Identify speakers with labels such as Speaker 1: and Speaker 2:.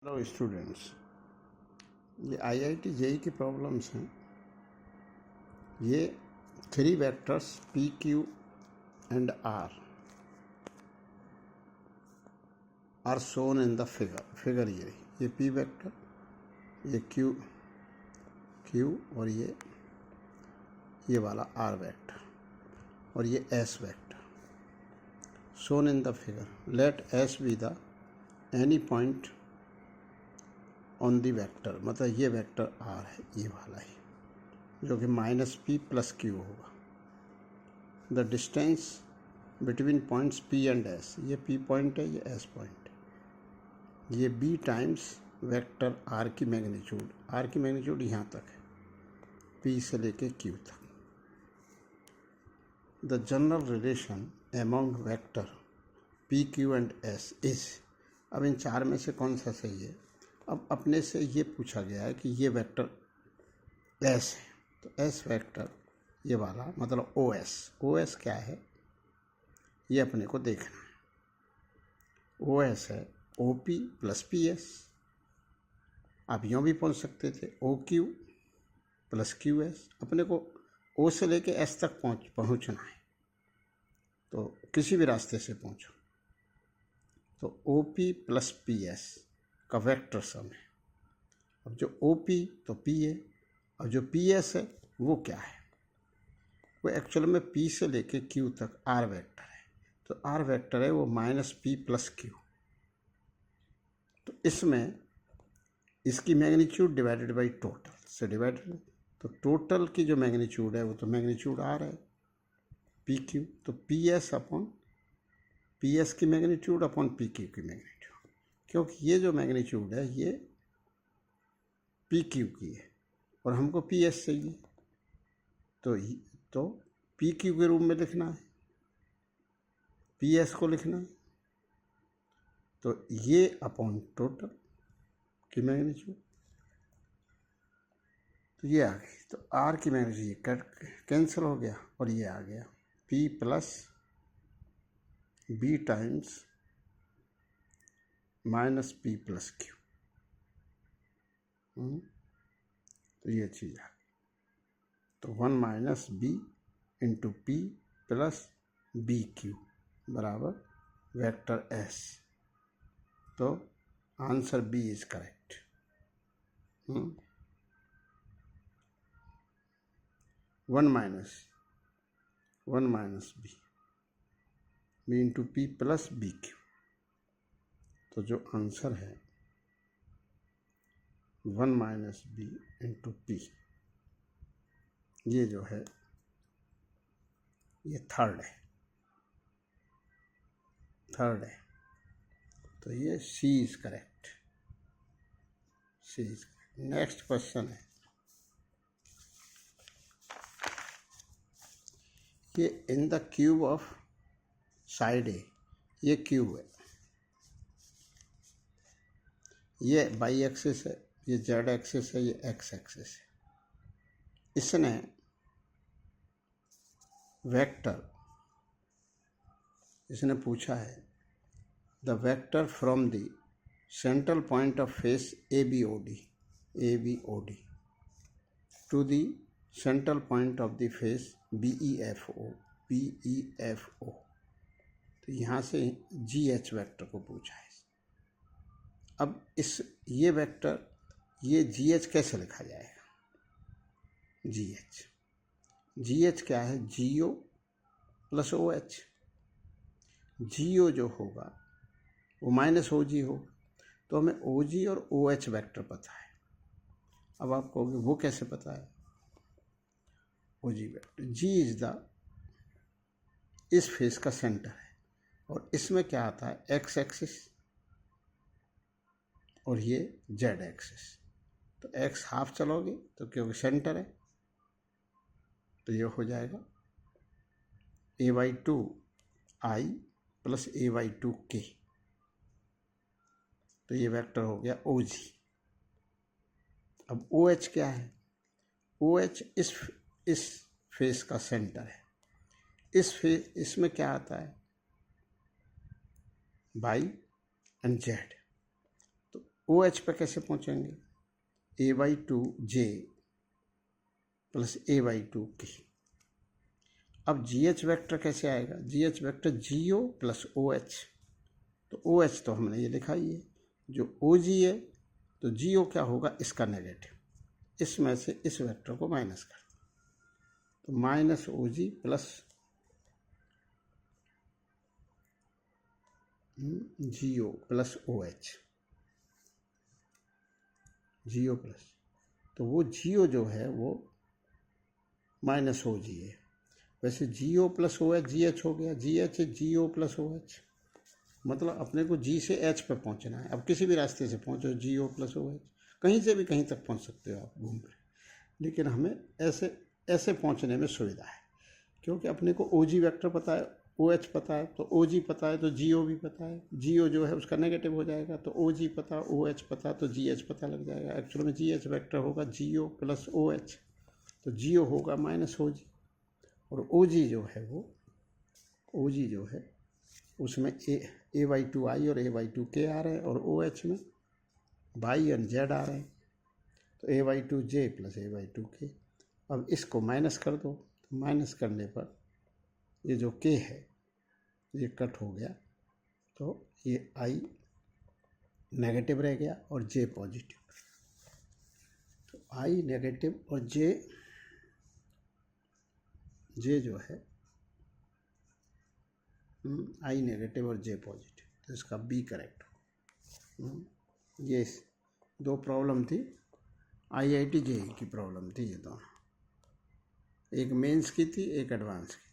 Speaker 1: Hello students, ये IIT JEE की problems हैं। ये 3 vectors P Q and R shown in the figure. ये पी वेक्टर, ये क्यू और ये वाला आर वेक्टर और ये S vector shown in the figure. Let S be the any point on the vector, मतलब ये वेक्टर आर है, ये वाला ही, जो कि माइनस पी प्लस क्यू होगा। The distance between points P and S, ये पी पॉइंट है, ये एस पॉइंट है। ये बी टाइम्स वेक्टर आर की मैग्नीट्यूड यहाँ तक है, पी से लेके क्यू तक। The general relation among vector P Q and S is, अब इन चार में से कौन सा सही है? अब अपने से ये पूछा गया है कि ये वेक्टर एस है, तो एस वेक्टर ये वाला, मतलब ओ एस क्या है ये अपने को देखना है। ओ एस है O P plus P S. आप यूँ भी पहुँच सकते थे O Q plus Q S. अपने को ओ से लेके एस तक पहुँचना है, तो किसी भी रास्ते से पहुँचो। तो O P plus P S का वेक्टर सम है। अब जो ओ पी तो पी है, और जो पी एस है वो क्या है? वो एक्चुअल में पी से लेके क्यू तक आर वेक्टर है। तो आर वेक्टर है वो माइनस पी प्लस क्यू। तो इसमें इसकी मैग्नीट्यूड डिवाइडेड बाई टोटल से डिवाइडेड, तो टोटल की जो मैग्नीट्यूड है वो तो मैग्नीट्यूड आर है, पी क्यू। तो P S upon P S की मैग्नीट्यूड अपॉन पी क्यू की मैग्नीट्यूड, क्योंकि ये जो मैग्नीट्यूड है ये पी क्यू की है और हमको पी एस चाहिए, तो पी क्यू के रूप में लिखना है, पी एस को लिखना है। तो ये अपॉन टोटल की मैग्नीट्यूड, तो ये आ गई। तो आर की मैग्नीट्यूड ये कट कैंसिल हो गया और ये आ गया P plus B times minus P plus Q. तो ये चीज़ आ गई। तो 1 minus B into P plus B Q बराबर वेक्टर एस। तो answer B is correct. 1 minus B into P plus B Q. तो जो आंसर है 1 माइनस बी इंटू पी, ये जो है ये थर्ड है। तो ये C is correct. Next question है, ये in the cube of side A, ये क्यूब है, ये बाई एक्सिस है, ये जेड एक्सिस है, ये एक्स एक्सिस है। इसने पूछा है the vector from the central point of face A B O D to the central point of the face B E F O. तो यहाँ से जी एच वेक्टर को पूछा है। अब ये वेक्टर, ये जी एच कैसे लिखा जाएगा? जी एच क्या है? जी ओ प्लस ओ एच। जी ओ जो होगा वो माइनस ओ जी होगा, तो हमें ओ जी और ओ एच वैक्टर पता है। अब आप कहोगे वो कैसे पता है? ओ जी वैक्टर, जी इज द इस फेस का सेंटर है, और इसमें क्या आता है? एक्स एक्सिस और ये जेड एक्सिस। तो एक्स हाफ चलोगे तो क्योंकि सेंटर है, तो ये हो जाएगा A by two I plus A by two K. तो ये वेक्टर हो गया ओ जी। अब ओ एच क्या है? ओ एच इस फेस का सेंटर है। इसमें क्या आता है? Y and Z. तो ओ एच पे कैसे पहुँचेंगे, a/2 जे प्लस a/2 के। अब जी एच वैक्टर कैसे आएगा, जी एच वैक्टर जी ओ प्लस ओ एच। तो ओ एच तो हमने ये लिखा ही है, जो ओ जी है तो जी ओ क्या होगा, इसका नेगेटिव, इसमें से इस वेक्टर को माइनस कर, तो माइनस ओ जी प्लस जी ओ प्लस ओ एच, जी ओ प्लस, तो वो जी ओ जो है वो माइनस ओ जी है। वैसे G O plus O H G H हो गया, जी एच है जी ओ प्लस ओ एच, मतलब अपने को जी से एच पर पहुंचना है। अब किसी भी रास्ते से पहुंचो, जी ओ प्लस ओ एच, कहीं से भी कहीं तक पहुंच सकते हो आप घूम कर, लेकिन हमें ऐसे ऐसे पहुंचने में सुविधा है, क्योंकि अपने को ओ जी वैक्टर पता है, ओ एच पता है, तो ओ जी पता है तो जी ओ भी पता है, जी ओ जो है उसका नेगेटिव हो जाएगा, तो ओ जी पता, ओ एच पता, तो जी एच पता लग जाएगा। एक्चुअल में जी एच वैक्टर होगा जी ओ प्लस ओ एच, तो जी ओ होगा माइनस ओ जी, और ओ जी जो है वो, ओ जी जो है उसमें a/2 आई और a/2 के आ रहे हैं, और ओ एच में वाई एंड जेड आ रहे हैं, तो a/2 जे प्लस a/2 के। अब इसको माइनस कर दो, तो माइनस करने पर ये जो के है ये कट हो गया, तो ये आई नेगेटिव रह गया और जे पॉजिटिव, तो आई नेगेटिव और जे जो है आई नेगेटिव और जे पॉजिटिव, तो इसका बी करेक्ट हो। ये दो प्रॉब्लम थी, IIT JEE की प्रॉब्लम थी ये दोनों, एक मेंस की थी, एक एडवांस की।